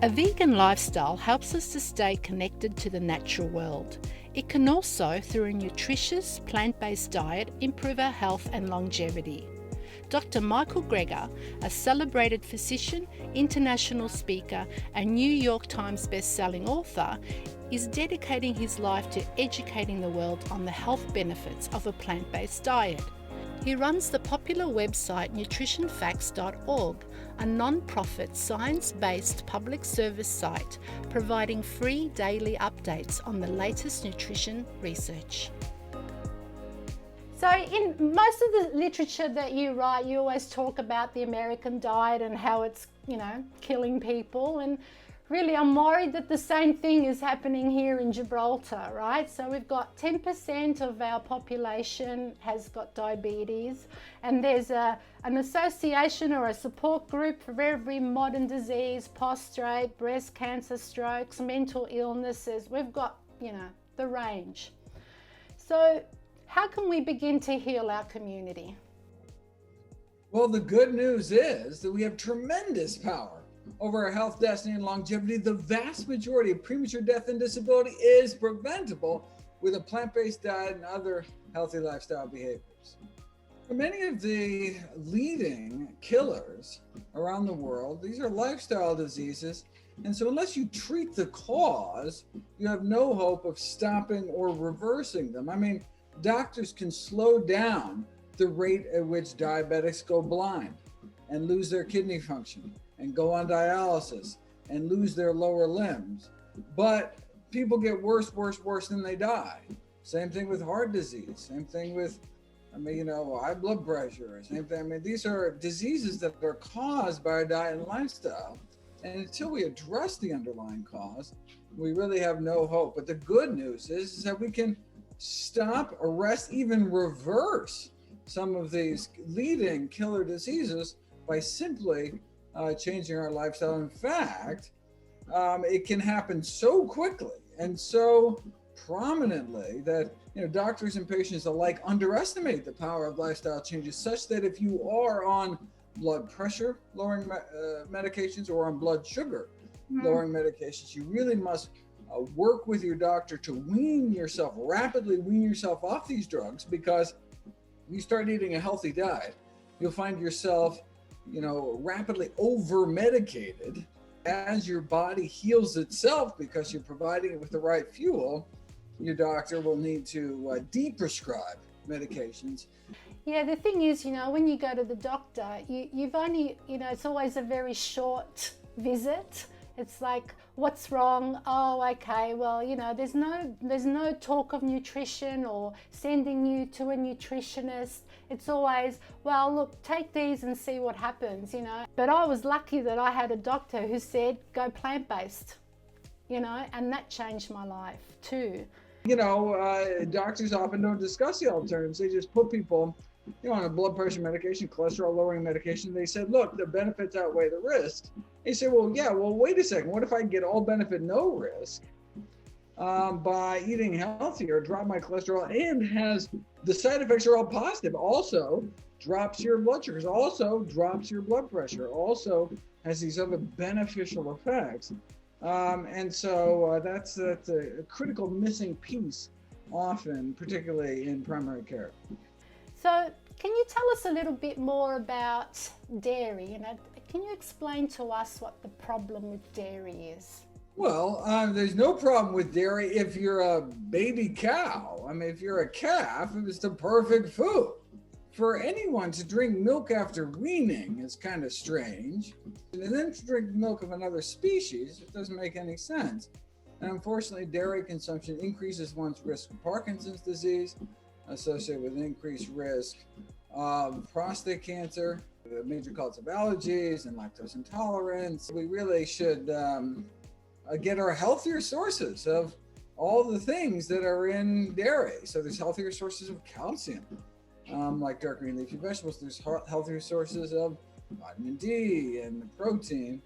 A vegan lifestyle helps us to stay connected to the natural world. It can also, through a nutritious, plant-based diet, improve our health and longevity. Dr. Michael Greger, a celebrated physician, international speaker, and New York Times best-selling author, is dedicating his life to educating the world on the health benefits of a plant-based diet. He runs the popular website nutritionfacts.org, a non-profit, science-based public service site providing free daily updates on the latest nutrition research. So in most of the literature that you write, you always talk about the American diet and how it's, killing people. And really, I'm worried that the same thing is happening here in Gibraltar, right? So we've got 10% of our population has got diabetes, and there's an association or a support group for every modern disease, prostate, breast cancer, strokes, mental illnesses. We've got, the range. So how can we begin to heal our community? Well, the good news is that we have tremendous power over our health, destiny, and longevity. The vast majority of premature death and disability is preventable with a plant-based diet and other healthy lifestyle behaviors. For many of the leading killers around the world, these are lifestyle diseases. And so unless you treat the cause, you have no hope of stopping or reversing them. I mean, doctors can slow down the rate at which diabetics go blind and lose their kidney function and go on dialysis and lose their lower limbs. But people get worse than they die. Same thing with heart disease, same thing with, high blood pressure, same thing. These are diseases that are caused by our diet and lifestyle. And until we address the underlying cause, we really have no hope. But the good news is that we can stop, arrest, even reverse some of these leading killer diseases by simply changing our lifestyle. In fact, it can happen so quickly and so prominently that doctors and patients alike underestimate the power of lifestyle changes, such that if you are on blood pressure lowering medications or on blood sugar lowering medications, you really must work with your doctor to rapidly wean yourself off these drugs, because you start eating a healthy diet, you'll find yourself, rapidly over-medicated. As your body heals itself because you're providing it with the right fuel, your doctor will need to de-prescribe medications. Yeah, the thing is, when you go to the doctor, you've only, it's always a very short visit. It's like, what's wrong? Oh, okay. Well, there's no talk of nutrition or sending you to a nutritionist. It's always, well, look, take these and see what happens, But I was lucky that I had a doctor who said, go plant-based, and that changed my life too. Doctors often don't discuss the alternatives. They just put people, on a blood pressure medication, cholesterol lowering medication. They said, look, the benefits outweigh the risks. They say, well, wait a second. What if I get all benefit, no risk by eating healthier, drop my cholesterol, and has the side effects are all positive? Also drops your blood sugars, also drops your blood pressure, also has these other beneficial effects. And so that's a critical missing piece often, particularly in primary care. So can you tell us a little bit more about dairy? Can you explain to us what the problem with dairy is? Well, there's no problem with dairy if you're a baby cow. If you're a calf, it's the perfect food. For anyone to drink milk after weaning is kind of strange. And then to drink milk of another species, it doesn't make any sense. And unfortunately, dairy consumption increases one's risk of Parkinson's disease, associated with increased risk of prostate cancer, the major cause of allergies and lactose intolerance. We really should get our healthier sources of all the things that are in dairy. So there's healthier sources of calcium, like dark green leafy vegetables. There's healthier sources of vitamin D and protein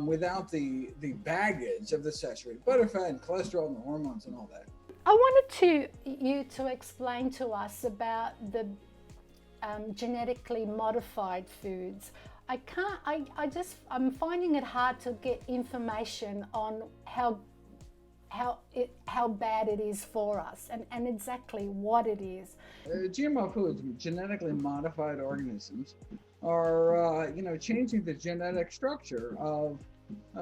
without the baggage of the saturated butterfat and cholesterol and the hormones and all that. I wanted you to explain to us about the genetically modified foods. I'm finding it hard to get information on how bad it is for us and exactly what it is. GMO foods, genetically modified organisms, are changing the genetic structure of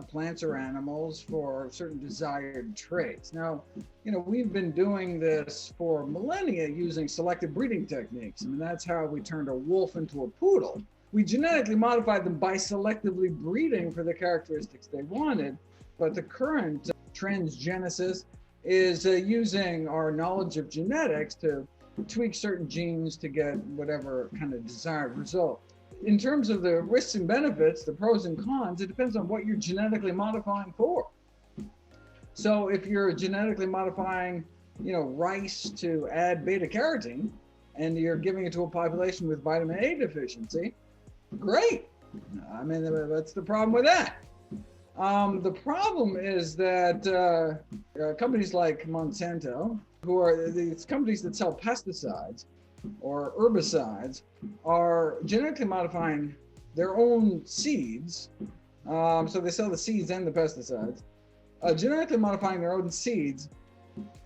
plants or animals for certain desired traits. Now, we've been doing this for millennia using selective breeding techniques. I mean, that's how we turned a wolf into a poodle. We genetically modified them by selectively breeding for the characteristics they wanted, but the current transgenesis is using our knowledge of genetics to tweak certain genes to get whatever kind of desired result. In terms of the risks and benefits, the pros and cons, it depends on what you're genetically modifying for. So if you're genetically modifying, rice to add beta carotene, and you're giving it to a population with vitamin A deficiency, great. I mean, what's the problem with that? The problem is that companies like Monsanto, who are these companies that sell pesticides or herbicides, are genetically modifying their own seeds. So they sell the seeds and the pesticides, genetically modifying their own seeds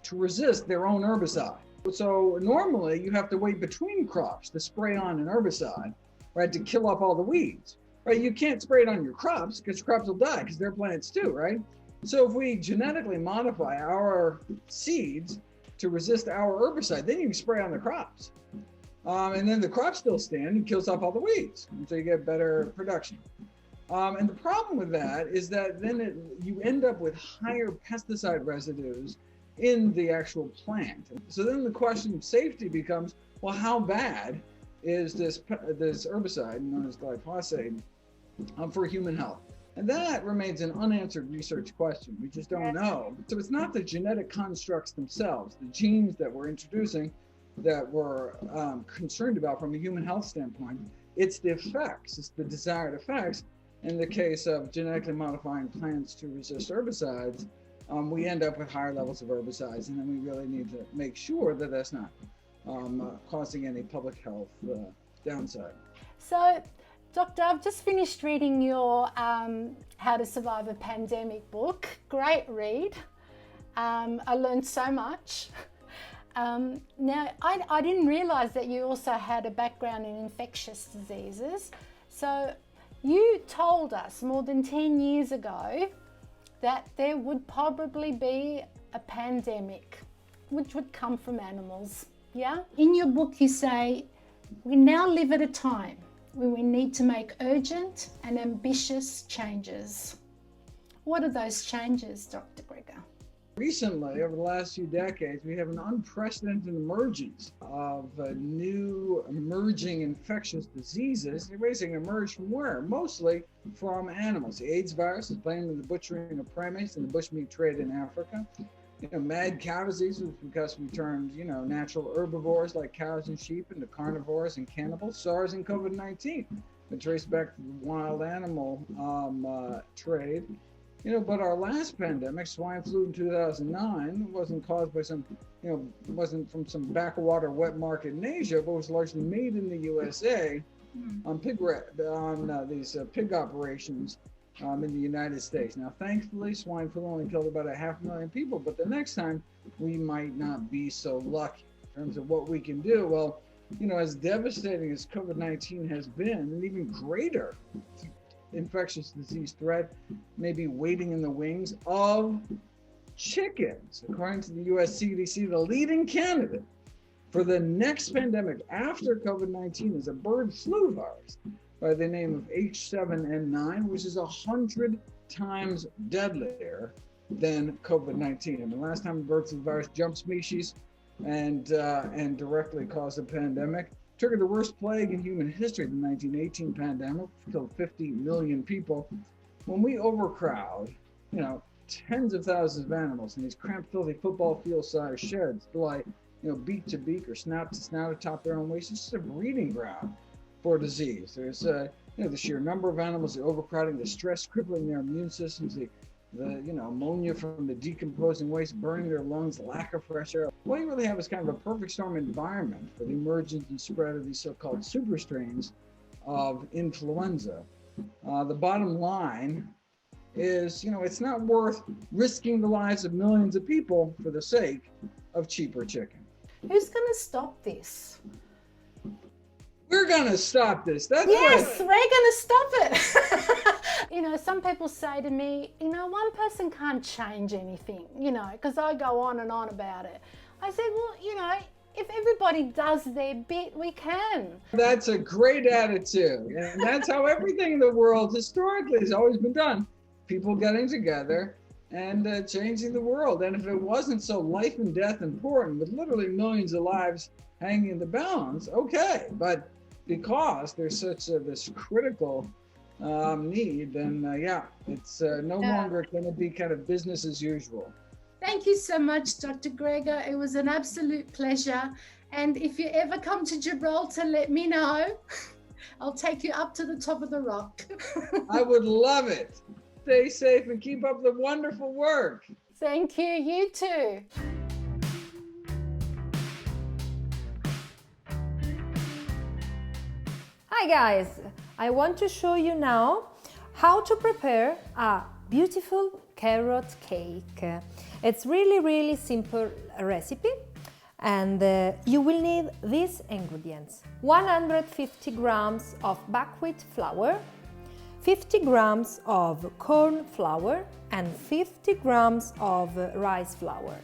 to resist their own herbicide. So normally you have to wait between crops to spray on an herbicide, right, to kill off all the weeds. Right, you can't spray it on your crops because your crops will die because they're plants too, right? So if we genetically modify our seeds to resist our herbicide, then you can spray on the crops. And then the crops still stand and kills off all the weeds. And so you get better production. And the problem with that is that then you end up with higher pesticide residues in the actual plant. So then the question of safety becomes, well, how bad is this herbicide known as glyphosate for human health? And that remains an unanswered research question. We just don't know. So it's not the genetic constructs themselves, the genes that we're introducing that we're concerned about from a human health standpoint. It's the effects, it's the desired effects. In the case of genetically modifying plants to resist herbicides, we end up with higher levels of herbicides, and then we really need to make sure that that's not causing any public health downside. So, Doctor, I've just finished reading your How to Survive a Pandemic book. Great read. I learned so much. Now, I didn't realize that you also had a background in infectious diseases. So you told us more than 10 years ago that there would probably be a pandemic which would come from animals. Yeah? In your book, you say, we now live at a time when we need to make urgent and ambitious changes. What are those changes, Dr. Greger? Recently, over the last few decades, we have an unprecedented emergence of new emerging infectious diseases. They're basically emerged from where? Mostly from animals. The AIDS virus is blamed in the butchering of primates and the bushmeat trade in Africa. Mad cow disease was because we turned, natural herbivores like cows and sheep into carnivores and cannibals. SARS and COVID-19 been traced back to the wild animal trade. But our last pandemic, swine flu in 2009, wasn't caused by wasn't from some backwater wet market in Asia, but was largely made in the USA on these pig operations in the United States. Now, thankfully, swine flu only killed about 500,000 people, but the next time we might not be so lucky in terms of what we can do. Well, as devastating as COVID-19 has been, an even greater infectious disease threat may be waiting in the wings of chickens. According to the US CDC, the leading candidate for the next pandemic after COVID-19 is a bird flu virus by the name of H7N9, which is 100 times deadlier than COVID-19. And the last time a bird flu virus jumped species and directly caused a pandemic, triggered the worst plague in human history, the 1918 pandemic, killed 50 million people. When we overcrowd, tens of thousands of animals in these cramped, filthy football field-sized sheds, like, beak to beak or snout to snout atop their own waste, it's just a breeding ground for disease. There's, the sheer number of animals, the overcrowding, the stress crippling their immune systems, the ammonia from the decomposing waste burning their lungs, lack of fresh air. What you really have is kind of a perfect storm environment for the emergence and spread of these so-called super strains of influenza. the bottom line is, it's not worth risking the lives of millions of people for the sake of cheaper chicken. Who's going to stop this? We're going to stop this. That's yes, right. we're going to stop it. Some people say to me, one person can't change anything, because I go on and on about it. I said, well, if everybody does their bit, we can. That's a great attitude. And that's how everything in the world historically has always been done. People getting together and changing the world. And if it wasn't so life and death important, with literally millions of lives hanging in the balance, okay. But because there's such this critical need, then it's no longer going to be kind of business as usual. Thank you so much, Dr. Gregor. It was an absolute pleasure. And if you ever come to Gibraltar, let me know. I'll take you up to the top of the rock. I would love it. Stay safe and keep up the wonderful work. Thank you. You too. Hi guys, I want to show you now how to prepare a beautiful carrot cake. It's really simple recipe, and you will need these ingredients: 150 grams of buckwheat flour, 50 grams of corn flour and 50 grams of rice flour,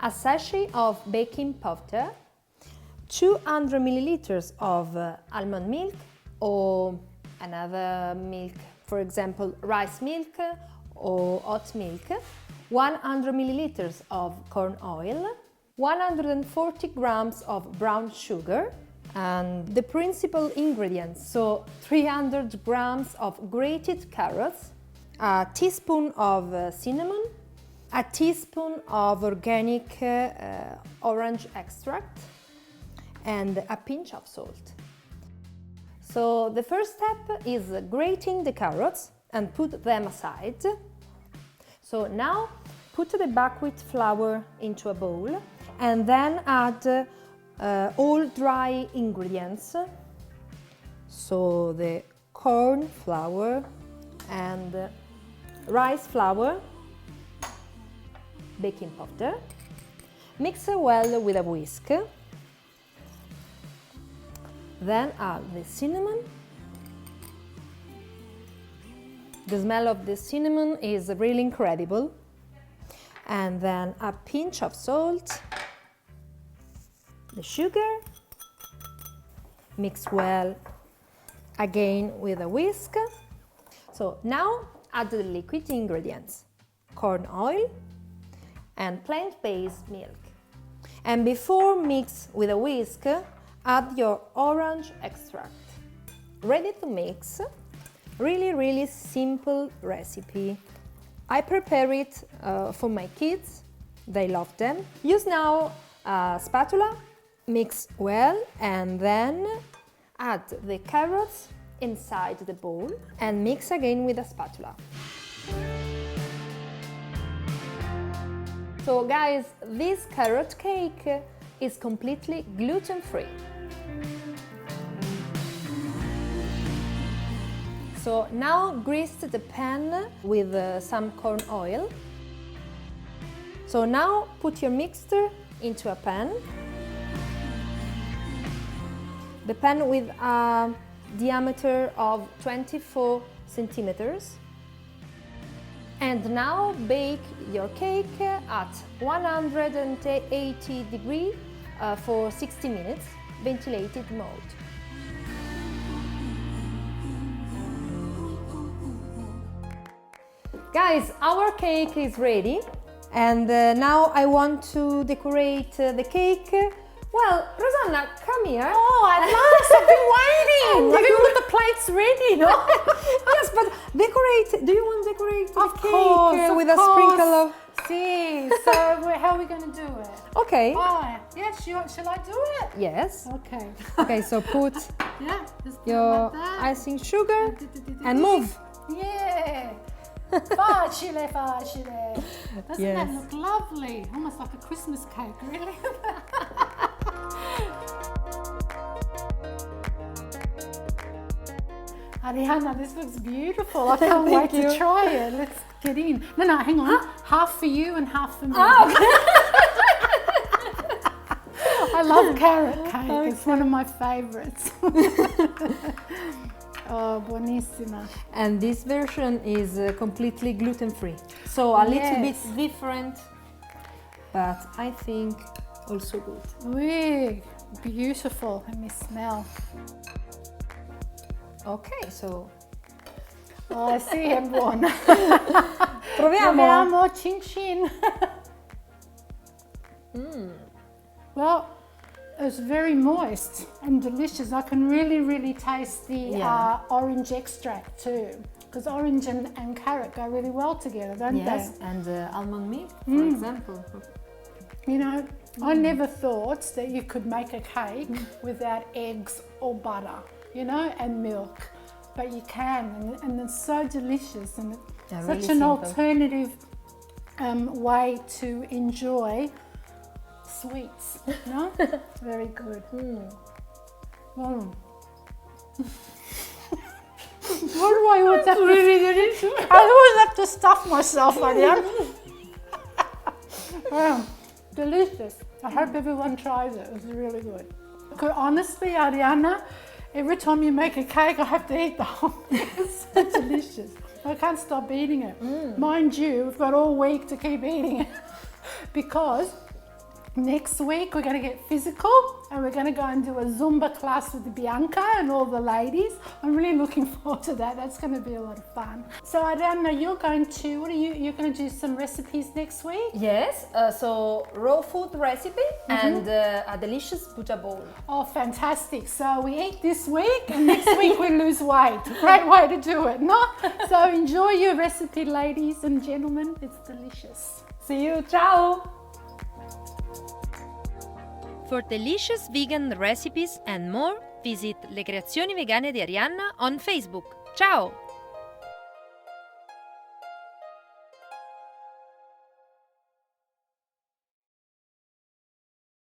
a sachet of baking powder, 200 milliliters of almond milk or another milk, for example rice milk or oat milk, 100 milliliters of corn oil, 140 grams of brown sugar, and the principal ingredients, so 300 grams of grated carrots, a teaspoon of cinnamon, a teaspoon of organic orange extract, and a pinch of salt. So the first step is grating the carrots and put them aside. So now put the buckwheat flour into a bowl and then add all dry ingredients. So the corn flour and rice flour, baking powder. Mix well with a whisk. Then add the cinnamon. The smell of the cinnamon is really incredible. And then a pinch of salt, the sugar, mix well again with a whisk. So now add the liquid ingredients, corn oil and plant-based milk. And before mix with a whisk, add your orange extract. Ready to mix. Really simple recipe. I prepare it for my kids, they love them. Use now a spatula, mix well and then add the carrots inside the bowl and mix again with a spatula. So guys, this carrot cake is completely gluten-free. So now grease the pan with some corn oil. So now put your mixture into a pan. The pan with a diameter of 24 centimeters. And now bake your cake at 180 degrees for 60 minutes, ventilated mode. Guys, our cake is ready, and now I want to decorate the cake. Well, Rosanna, come here. Oh, at last, I've been waiting. I've even got the plates ready, no? Yes, but decorate. Do you want to decorate the Of cake course, with a sprinkle of? See, so how are we going to do it? Okay. Oh, yes, shall I do it? Yes. Okay. Okay, so put Yeah, just do it your like that. icing sugar and move. Yeah. Facile. Doesn't Yes. that look lovely? Almost like a Christmas cake, really. Arianna, this looks beautiful. I can't wait you. to try it. Let's get in. No, hang on. Half for you and half for me. I love carrot cake. It's one of my favorites. Oh, buonissima. And this version is completely gluten-free. So a little bit different, but I think also good. Oui, beautiful. Let me smell. Ok, so Oh, sì, è buona. proviamo. Proviamo, cin cin. Well, it's very moist and delicious. I can really taste the orange extract too, because orange and carrot go really well together, don't Yes, they? and almond milk, for example. You know, I never thought that you could make a cake without eggs or butter, you know, and milk. But you can, and it's so delicious, and it's Yeah, such really an simple. alternative way to enjoy sweets, no? Very good. What do I always have to... I always have to stuff myself, Arianna. Delicious. I hope everyone tries it. It's really good. Honestly, Arianna, every time you make a cake, I have to eat the whole thing. It's so delicious. I can't stop eating it. Mind you, we've got all week to keep eating it because next week we're going to get physical and we're going to go and do a Zumba class with Bianca and all the ladies. I'm really looking forward to that. That's going to be a lot of fun. So Arianna, you're going to, you're going to do some recipes next week? Yes, so raw food recipe and a delicious Buddha bowl. Oh, fantastic. So we eat this week and next week we lose weight. Great way to do it, no? So enjoy your recipe, ladies and gentlemen. It's delicious. See you, ciao! For delicious vegan recipes and more, visit Le Creazioni Vegane di Arianna on Facebook. Ciao!